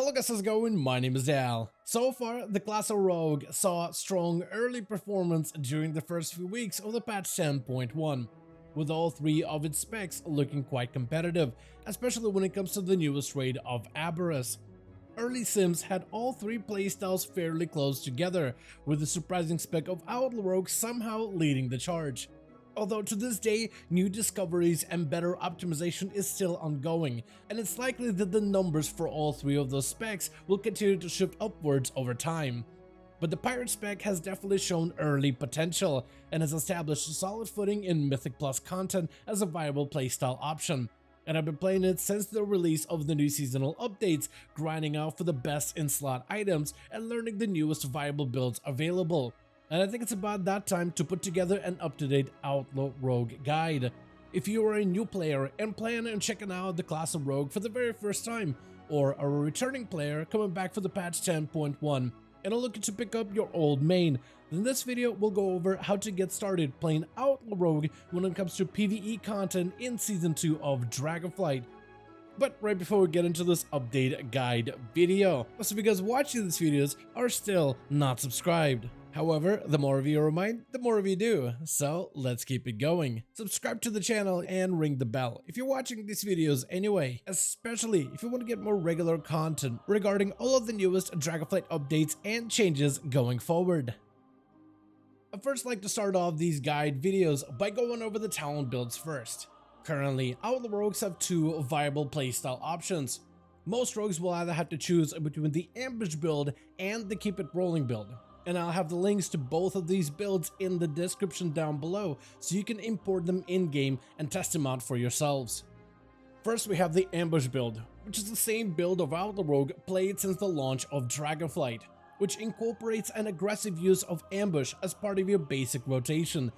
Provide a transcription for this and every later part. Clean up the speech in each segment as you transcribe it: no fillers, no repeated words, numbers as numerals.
Hello guys, how's it going? My name is Dal. So far, the class of Rogue saw strong early performance during the first few weeks of the patch 10.1, with all three of its specs looking quite competitive, especially when it comes to the newest raid of Aberrus. Early sims had all three playstyles fairly close together, with the surprising spec of Outlaw Rogue somehow leading the charge. Although to this day, new discoveries and better optimization is still ongoing, and it's likely that the numbers for all three of those specs will continue to shift upwards over time. But the Pirate spec has definitely shown early potential, and has established a solid footing in Mythic Plus content as a viable playstyle option. And I've been playing it since the release of the new seasonal updates, grinding out for the best in-slot items and learning the newest viable builds available. And I think it's about that time to put together an up-to-date Outlaw Rogue guide. If you are a new player and plan on checking out the class of Rogue for the very first time, or are a returning player coming back for the patch 10.1 and are looking to pick up your old main, then this video will go over how to get started playing Outlaw Rogue when it comes to PvE content in Season 2 of Dragonflight. But right before we get into this update guide video, most of you guys watching these videos are still not subscribed. However, the more of you are mine, the more of you do, so let's keep it going. Subscribe to the channel and ring the bell if you're watching these videos anyway, especially if you want to get more regular content regarding all of the newest Dragonflight updates and changes going forward. I'd first like to start off these guide videos by going over the talent builds first. Currently, Outlaw Rogues have two viable playstyle options. Most rogues will either have to choose between the Ambush build and the Keep It Rolling build, and I'll have the links to both of these builds in the description down below so you can import them in-game and test them out for yourselves. First, we have the Ambush build, which is the same build of Outlaw Rogue played since the launch of Dragonflight, which incorporates an aggressive use of ambush as part of your basic rotation.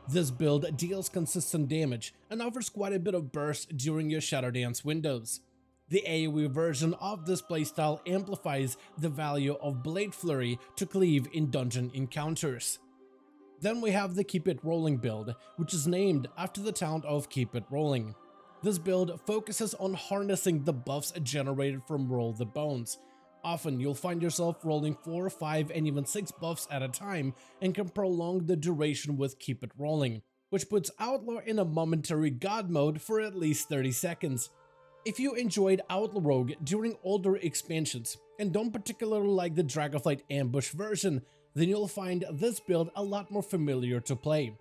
This build deals consistent damage and offers quite a bit of burst during your Shadow Dance windows. The AoE version of this playstyle amplifies the value of Blade Flurry to cleave in dungeon encounters. Then we have the Keep It Rolling build, which is named after the talent of Keep It Rolling. This build focuses on harnessing the buffs generated from Roll the Bones. Often you'll find yourself rolling 4, 5, and even 6 buffs at a time and can prolong the duration with Keep It Rolling, which puts Outlaw in a momentary god mode for at least 30 seconds. If you enjoyed Outlaw Rogue during older expansions and don't particularly like the Dragonflight Ambush version, then you'll find this build a lot more familiar to play.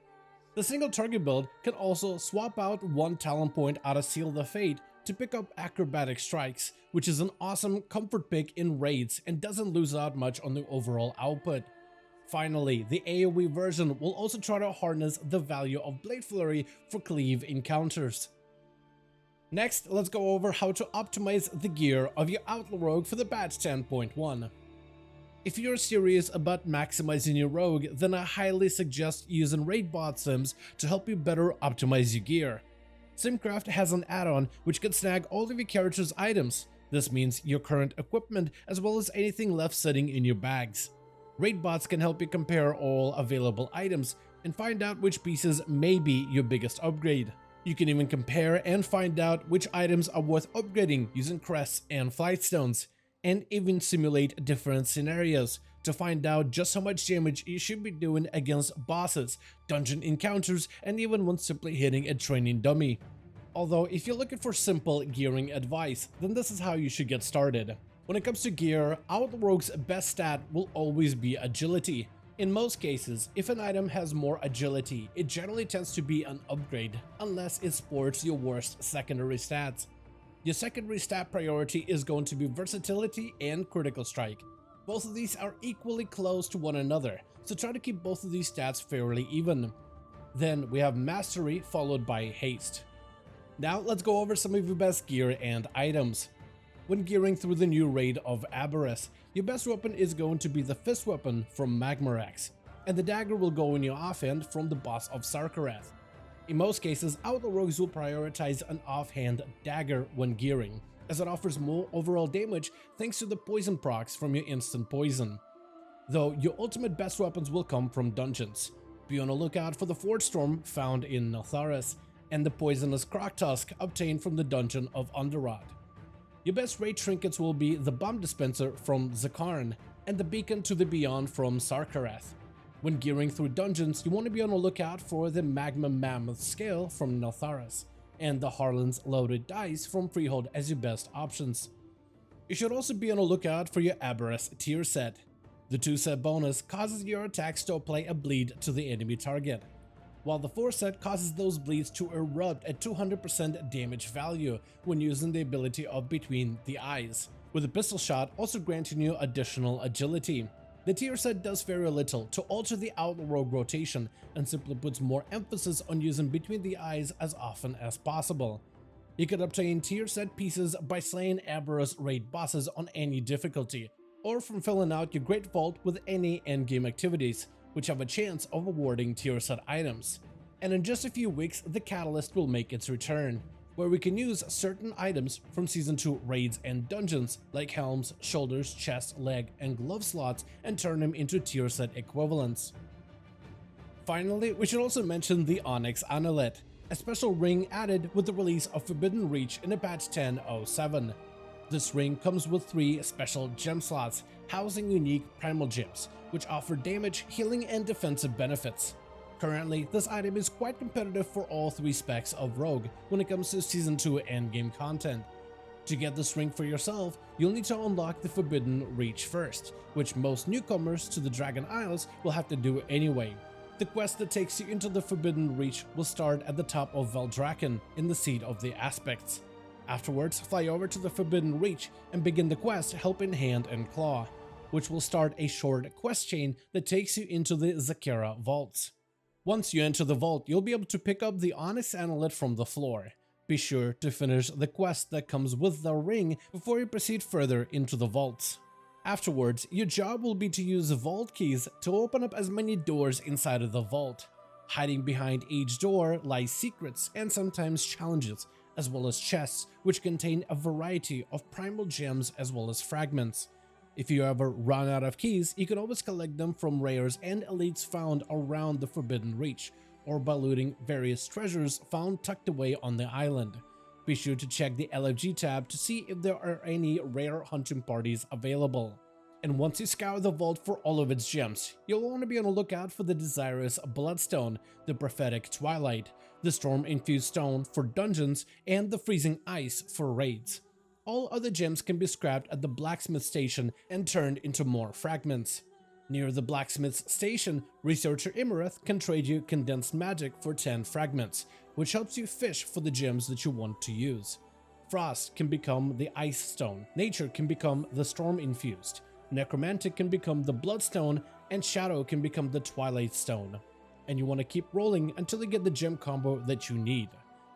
The single target build can also swap out one talent point out of Seal the Fate to pick up Acrobatic Strikes, which is an awesome comfort pick in raids and doesn't lose out much on the overall output. Finally, the AoE version will also try to harness the value of Blade Flurry for cleave encounters. Next, let's go over how to optimize the gear of your Outlaw Rogue for the patch 10.1. If you're serious about maximizing your rogue, then I highly suggest using raid bot sims to help you better optimize your gear. Simcraft has an add-on which can snag all of your character's items. This means your current equipment as well as anything left sitting in your bags. Raid bots can help you compare all available items and find out which pieces may be your biggest upgrade. You can even compare and find out which items are worth upgrading using crests and flight stones, and even simulate different scenarios to find out just how much damage you should be doing against bosses, dungeon encounters, and even when simply hitting a training dummy. Although if you're looking for simple gearing advice, then this is how you should get started. When it comes to gear, Outlaw Rogue's best stat will always be agility. In most cases, if an item has more agility, it generally tends to be an upgrade, unless it sports your worst secondary stats. Your secondary stat priority is going to be versatility and critical strike. Both of these are equally close to one another, so try to keep both of these stats fairly even. Then we have mastery followed by haste. Now let's go over some of your best gear and items. When gearing through the new raid of Aberrus, your best weapon is going to be the fist weapon from Magmorax, and the dagger will go in your offhand from the boss of Sarkarath. In most cases, Outlaw Rogues will prioritize an offhand dagger when gearing, as it offers more overall damage thanks to the poison procs from your instant poison. Though your ultimate best weapons will come from dungeons. Be on the lookout for the Forge Storm found in Notharis, and the poisonous Croctusk obtained from the dungeon of Underrot. Your best raid trinkets will be the bomb dispenser from Zakarn and the beacon to the beyond from Sarkarath. When gearing through dungeons, you want to be on the lookout for the Magma Mammoth scale from Neltharas and the Harlan's loaded dice from Freehold as your best options. You should also be on the lookout for your Aberrus tier set. The 2 set bonus causes your attacks to apply a bleed to the enemy target, while the 4 set causes those bleeds to erupt at 200% damage value when using the ability of Between the Eyes, with a pistol shot also granting you additional agility. The tier set does very little to alter the Outlaw Rogue rotation and simply puts more emphasis on using Between the Eyes as often as possible. You can obtain tier set pieces by slaying Aberrus raid bosses on any difficulty, or from filling out your Great Vault with any endgame activities, which have a chance of awarding tier set items. And in just a few weeks, the Catalyst will make its return, where we can use certain items from Season 2 raids and dungeons, like helms, shoulders, chest, leg, and glove slots, and turn them into tier set equivalents. Finally, we should also mention the Onyx Amulet, a special ring added with the release of Forbidden Reach in the patch 10.07. This ring comes with 3 special gem slots, housing unique primal gems, which offer damage, healing, and defensive benefits. Currently, this item is quite competitive for all 3 specs of Rogue when it comes to Season 2 endgame content. To get this ring for yourself, you'll need to unlock the Forbidden Reach first, which most newcomers to the Dragon Isles will have to do anyway. The quest that takes you into the Forbidden Reach will start at the top of Valdrakken in the Seat of the Aspects. Afterwards, fly over to the Forbidden Reach and begin the quest Helping Hand and Claw, which will start a short quest chain that takes you into the Zakera vaults. Once you enter the vault, you'll be able to pick up the Onyx Amulet from the floor. Be sure to finish the quest that comes with the ring before you proceed further into the vaults. Afterwards, your job will be to use vault keys to open up as many doors inside of the vault. Hiding behind each door lie secrets and sometimes challenges, as well as chests which contain a variety of primal gems as well as fragments. If you ever run out of keys, you can always collect them from rares and elites found around the Forbidden Reach, or by looting various treasures found tucked away on the island. Be sure to check the LFG tab to see if there are any rare hunting parties available. And once you scour the vault for all of its gems, you'll want to be on the lookout for the Desirous Bloodstone, the Prophetic Twilight, the Storm-Infused Stone for dungeons, and the Freezing Ice for raids. All other gems can be scrapped at the blacksmith station and turned into more fragments. Near the blacksmith's station, researcher Imerith can trade you condensed magic for 10 fragments, which helps you fish for the gems that you want to use. Frost can become the Ice Stone, Nature can become the Storm-Infused, Necromantic can become the Bloodstone, and Shadow can become the Twilight Stone. And you want to keep rolling until you get the gem combo that you need.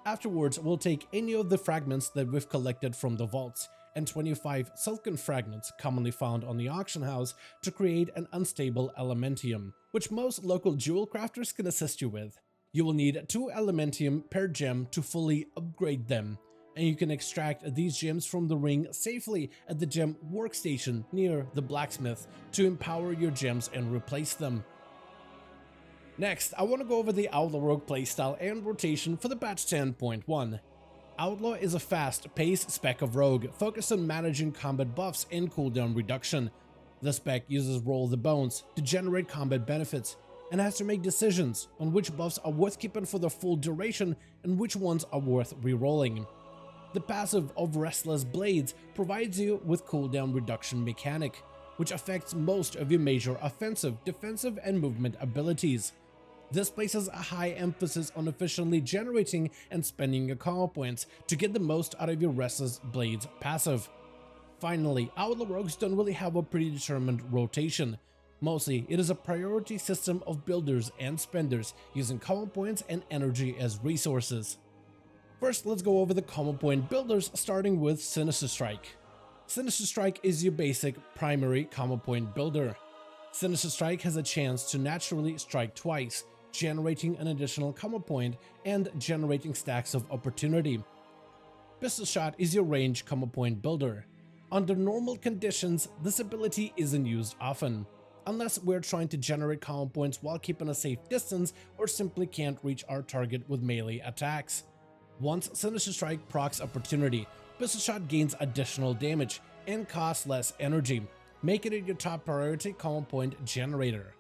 Afterwards, we'll take any of the fragments that we've collected from the vaults and 25 silken fragments commonly found on the auction house to create an unstable elementium, which most local jewel crafters can assist you with. You will need 2 elementium per gem to fully upgrade them, and you can extract these gems from the ring safely at the gem workstation near the blacksmith to empower your gems and replace them. Next, I want to go over the Outlaw Rogue playstyle and rotation for the patch 10.1. Outlaw is a fast-paced spec of Rogue, focused on managing combat buffs and cooldown reduction. The spec uses Roll the Bones to generate combat benefits, and has to make decisions on which buffs are worth keeping for the full duration and which ones are worth re-rolling. The passive of Restless Blades provides you with cooldown reduction mechanic, which affects most of your major offensive, defensive, and movement abilities. This places a high emphasis on efficiently generating and spending your combo points to get the most out of your Restless Blades passive. Finally, Outlaw Rogues don't really have a predetermined rotation. Mostly, it is a priority system of builders and spenders using combo points and energy as resources. First, let's go over the combo point builders, starting with Sinister Strike. Sinister Strike is your basic primary combo point builder. Sinister Strike has a chance to naturally strike twice, generating an additional combo point and generating stacks of opportunity. Pistol Shot is your range combo point builder. Under normal conditions, this ability isn't used often, unless we're trying to generate combo points while keeping a safe distance or simply can't reach our target with melee attacks. Once Sinister Strike procs opportunity, Pistol Shot gains additional damage and costs less energy, making it your top priority combo point generator.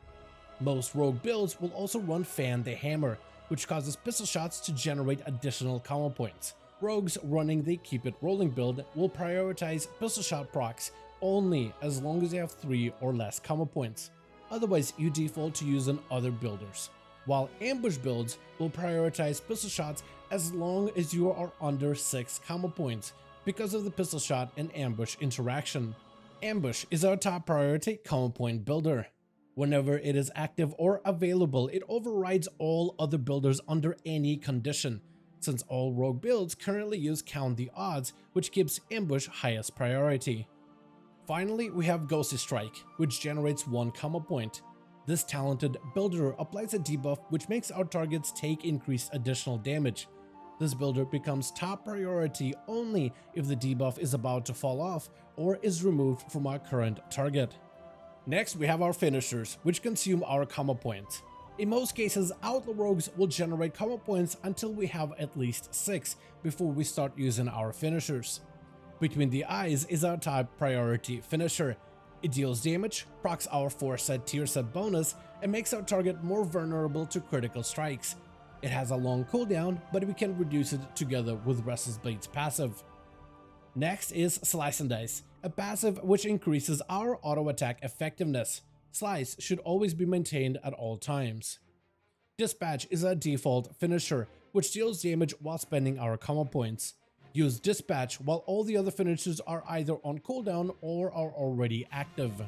Most rogue builds will also run Fan the Hammer, which causes pistol shots to generate additional combo points. Rogues running the Keep It Rolling build will prioritize pistol shot procs only as long as you have 3 or less combo points. Otherwise, you default to using other builders. While ambush builds will prioritize pistol shots as long as you are under 6 combo points because of the pistol shot and ambush interaction. Ambush is our top priority combo point builder. Whenever it is active or available, it overrides all other builders under any condition, since all rogue builds currently use Count the Odds, which gives ambush highest priority. Finally, we have Ghostly Strike, which generates 1 combo point. This talented builder applies a debuff which makes our targets take increased additional damage. This builder becomes top priority only if the debuff is about to fall off or is removed from our current target. Next, we have our finishers, which consume our combo points. In most cases, Outlaw rogues will generate combo points until we have at least 6 before we start using our finishers. Between the Eyes is our top priority finisher. It deals damage, procs our 4-set tier set bonus, and makes our target more vulnerable to critical strikes. It has a long cooldown, but we can reduce it together with Restless Blade's passive. Next is Slice and Dice, a passive which increases our auto attack effectiveness. Slice should always be maintained at all times. Dispatch is a default finisher, which deals damage while spending our combo points. Use Dispatch while all the other finishers are either on cooldown or are already active.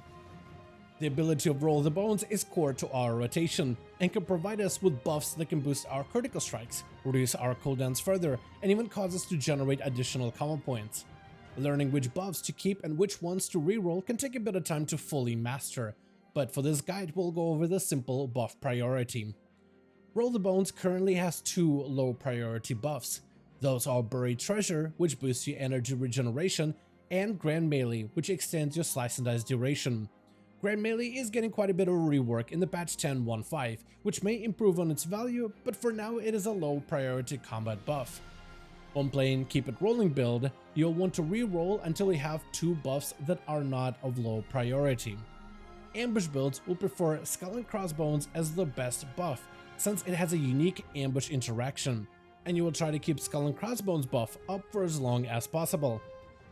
The ability of Roll the Bones is core to our rotation, and can provide us with buffs that can boost our critical strikes, reduce our cooldowns further, and even cause us to generate additional combo points. Learning which buffs to keep and which ones to reroll can take a bit of time to fully master, but for this guide we'll go over the simple buff priority. Roll the Bones currently has 2 low priority buffs. Those are Buried Treasure, which boosts your energy regeneration, and Grand Melee, which extends your Slice and Dice duration. Grand Melee is getting quite a bit of rework in the patch 10.1, which may improve on its value, but for now it is a low priority combat buff. When playing Keep It Rolling build, you'll want to reroll until you have 2 buffs that are not of low priority. Ambush builds will prefer Skull and Crossbones as the best buff, since it has a unique ambush interaction, and you will try to keep Skull and Crossbones buff up for as long as possible.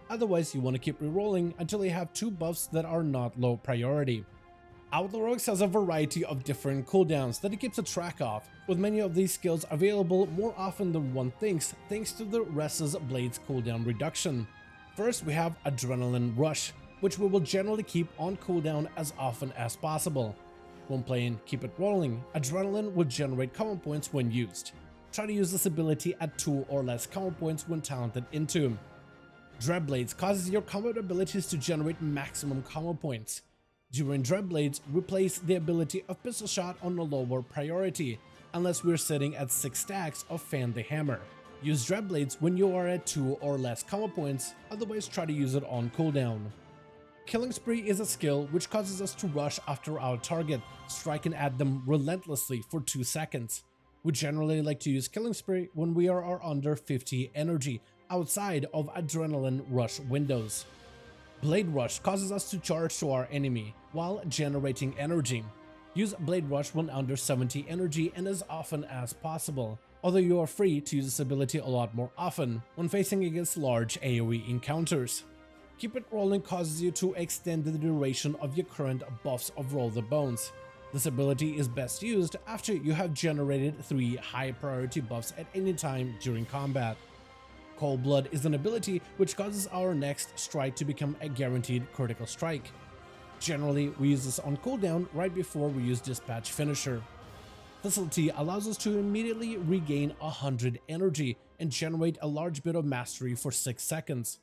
Otherwise, you want to keep rerolling until you have 2 buffs that are not low priority. Outlaw Rogues has a variety of different cooldowns that it keeps a track of, with many of these skills available more often than one thinks, thanks to the Restless Blade's cooldown reduction. First, we have Adrenaline Rush, which we will generally keep on cooldown as often as possible. When playing Keep It Rolling, Adrenaline will generate combo points when used. Try to use this ability at 2 or less combo points when talented into. Dreadblades causes your combat abilities to generate maximum combo points. During Dreadblades, replace the ability of Pistol Shot on a lower priority, unless we're sitting at 6 stacks of Fan the Hammer. Use Dreadblades when you are at 2 or less combo points, otherwise try to use it on cooldown. Killing Spree is a skill which causes us to rush after our target, striking at them relentlessly for 2 seconds. We generally like to use Killing Spree when we are under 50 energy, outside of Adrenaline Rush windows. Blade Rush causes us to charge to our enemy while generating energy. Use Blade Rush when under 70 energy and as often as possible, although you are free to use this ability a lot more often when facing against large AoE encounters. Keep It Rolling causes you to extend the duration of your current buffs of Roll the Bones. This ability is best used after you have generated 3 high priority buffs at any time during combat. Cold Blood is an ability which causes our next strike to become a guaranteed critical strike. Generally, we use this on cooldown right before we use Dispatch Finisher. Subtlety allows us to immediately regain 100 energy and generate a large bit of mastery for 6 seconds.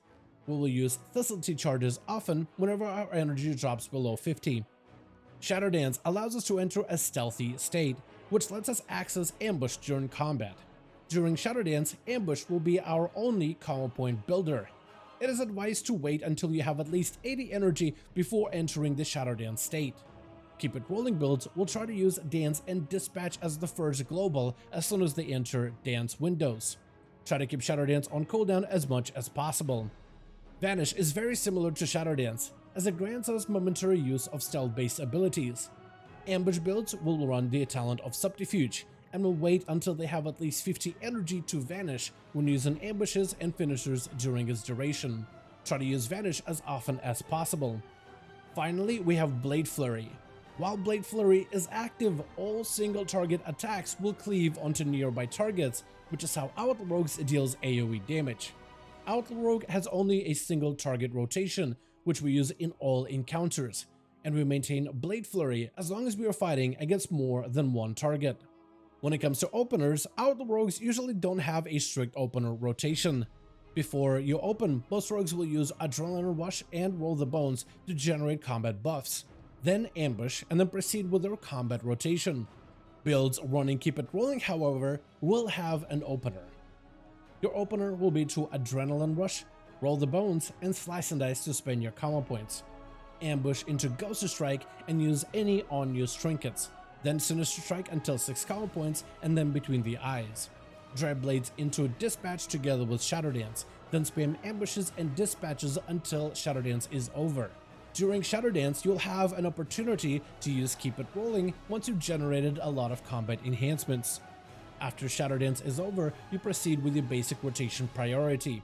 We will use Subtlety charges often whenever our energy drops below 50. Shadow Dance allows us to enter a stealthy state, which lets us access ambush during combat. During Shadow Dance, ambush will be our only combo point builder. It is advised to wait until you have at least 80 energy before entering the Shadow Dance state. Keep It Rolling builds will try to use Dance and Dispatch as the first global as soon as they enter Dance windows. Try to keep Shadow Dance on cooldown as much as possible. Vanish is very similar to Shadow Dance, as it grants us momentary use of stealth-based abilities. Ambush builds will run the talent of Subterfuge, and will wait until they have at least 50 energy to vanish when using ambushes and finishers during its duration. Try to use Vanish as often as possible. Finally, we have Blade Flurry. While Blade Flurry is active, all single target attacks will cleave onto nearby targets, which is how Outlaw Rogue deals AoE damage. Outlaw Rogue has only a single target rotation, which we use in all encounters, and we maintain Blade Flurry as long as we are fighting against more than one target. When it comes to openers, Outlaw Rogues usually don't have a strict opener rotation. Before you open, most rogues will use Adrenaline Rush and Roll the Bones to generate combat buffs, then ambush, and then proceed with their combat rotation. Builds running Keep It Rolling, however, will have an opener. Your opener will be to Adrenaline Rush, Roll the Bones, and Slice and Dice to spend your combo points. Ambush into Ghost Strike and use any unused trinkets. Then Sinister Strike until 6 combo points, and then Between the Eyes. Drive Blades into Dispatch together with Shadow Dance, then spam ambushes and dispatches until Shadow Dance is over. During Shadow Dance, you'll have an opportunity to use Keep It Rolling once you've generated a lot of combat enhancements. After Shadow Dance is over, you proceed with your basic rotation priority.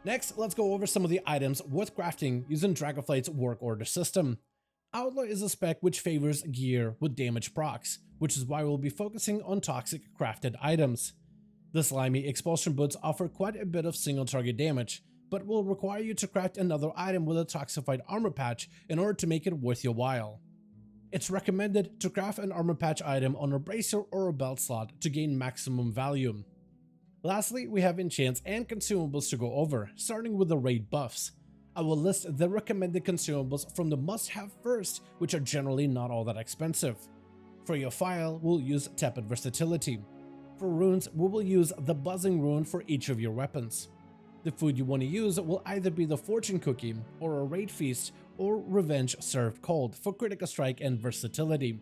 Next, let's go over some of the items worth crafting using Dragonflight's work order system. Outlaw is a spec which favors gear with damage procs, which is why we'll be focusing on toxic crafted items. The slimy expulsion boots offer quite a bit of single target damage, but will require you to craft another item with a toxified armor patch in order to make it worth your while. It's recommended to craft an armor patch item on a bracer or a belt slot to gain maximum value. Lastly, we have enchants and consumables to go over, starting with the raid buffs. I will list the recommended consumables from the must-have first, which are generally not all that expensive. For your file, we'll use Tepid Versatility. For runes, we will use the Buzzing rune for each of your weapons. The food you want to use will either be the Fortune Cookie, or a Raid Feast, or Revenge Served Cold for Critical Strike and Versatility.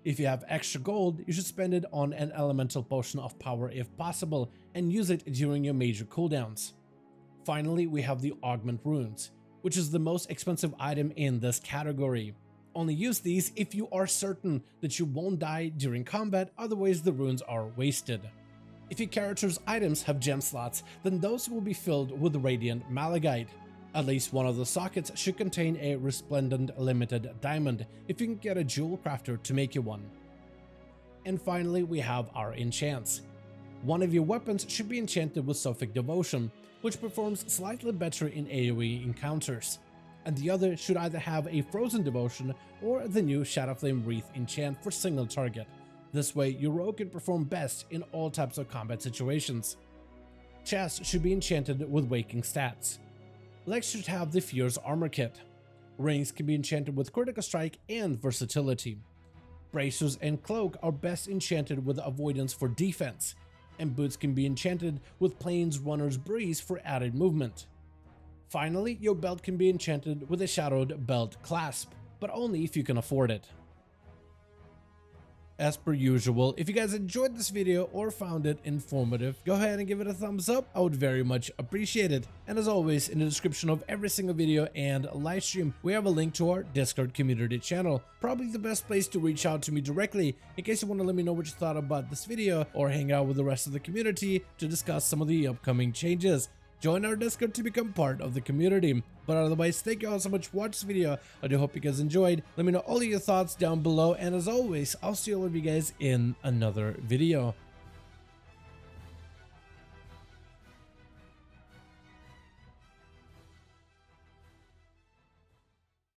If you have extra gold, you should spend it on an Elemental Potion of Power if possible, and use it during your major cooldowns. Finally, we have the Augment Runes, which is the most expensive item in this category. Only use these if you are certain that you won't die during combat, otherwise the runes are wasted. If your character's items have gem slots, then those will be filled with Radiant Malachite. At least one of the sockets should contain a Resplendent Limited Diamond if you can get a Jewel Crafter to make you one. And finally, we have our enchants. One of your weapons should be enchanted with Sophic Devotion, which performs slightly better in AoE encounters, and the other should either have a Frozen Devotion or the new Shadowflame Wreath enchant for single target. This way, your rogue can perform best in all types of combat situations. Chest should be enchanted with Waking stats. Legs should have the Fierce Armor Kit. Rings can be enchanted with Critical Strike and Versatility. Bracers and Cloak are best enchanted with Avoidance for defense, and boots can be enchanted with Plains Runner's Breeze for added movement. Finally, your belt can be enchanted with a Shadowed Belt Clasp, but only if you can afford it. As per usual, if you guys enjoyed this video or found it informative, go ahead and give it a thumbs up. I would very much appreciate it. And as always, in the description of every single video and live stream, we have a link to our Discord community channel. Probably the best place to reach out to me directly in case you want to let me know what you thought about this video or hang out with the rest of the community to discuss some of the upcoming changes. Join our Discord to become part of the community. But otherwise, thank you all so much for watching this video. I do hope you guys enjoyed. Let me know all of your thoughts down below. And as always, I'll see all of you guys in another video.